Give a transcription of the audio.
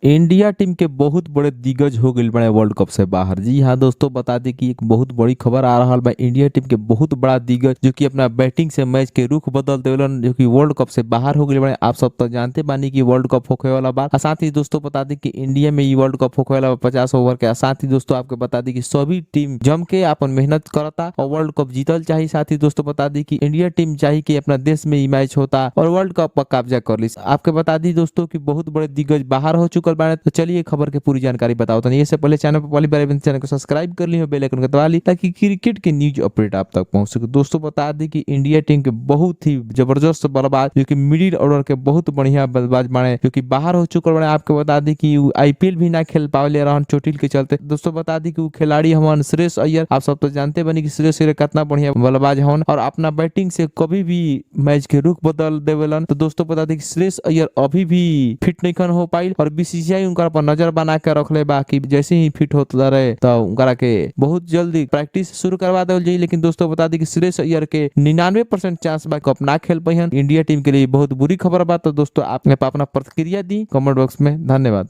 India team के बहुत बड़े दिग्गज हो गए बड़े वर्ल्ड कप से बाहर। जी हाँ दोस्तों, बता दें कि एक बहुत बड़ी खबर आ रहा है। इंडिया टीम के बहुत बड़ा दिग्गज जो कि अपना बैटिंग से मैच के रुख बदल देवलन, जो कि वर्ल्ड कप से बाहर हो गए बड़े। आप सब तो जानते बानी कि वर्ल्ड कप होने वाला बात। और साथ ही दोस्तों बता दें कि इंडिया में ये वर्ल्ड कप होने वाला 50 ओवर के। साथ ही दोस्तों आपको बता दें कि सभी टीम जम के अपन मेहनत करता और वर्ल्ड कप जीतल चाहिए। साथ ही दोस्तों बता दी कि इंडिया टीम चाहिए कि अपना देश में ही मैच होता और वर्ल्ड कप पर कब्जा कर ली। आपके बता दी दोस्तों कि बहुत बड़े दिग्गज बाहर हो चुकल बारे। तो चलिए खबर की पूरी जानकारी बताओ। तो इससे पहले चैनल पर पहली बार चैनल को सब्सक्राइब कर ली, बेल आइकन को दबा ली ताकि क्रिकेट की न्यूज अपडेट आप तक पहुंच सके। दोस्तों बता दी कि इंडिया टीम के बहुत ही जबरदस्त बल्लेबाज जो कि मिडिल ऑर्डर के बहुत बढ़िया बल्लेबाज बने जो कि बाहर हो चुकल बने। आपको बता दी कि आईपीएल भी ना खेल पावे रहन चोटिल के चलते। दोस्तों बता दी कि वो खिलाड़ी हवन श्रेयस अय्यर। आप सब तो जानते बनी कि श्रेयस अय्यर कितना बढ़िया बल्लेबाज हवन और अपना बैटिंग से कभी भी मैच के रुख बदल देवेलन। तो दोस्तों बता दी कि श्रेयस अय्यर अभी भी फिट नहीं हो पाई और बीसीसीआई उनका पर नजर बना के रख ले बा कि जैसे ही फिट होता रहे तो उनका के बहुत जल्दी प्रैक्टिस शुरू करवा देवल जाई। लेकिन दोस्तों बता दी कि श्रेयस अय्यर के 99% चांस बा कप ना खेल पाइन। इंडिया टीम के लिए बहुत बुरी खबर बा। तो दोस्तों आपने अपना प्रतिक्रिया दी कमेंट बॉक्स में। धन्यवाद।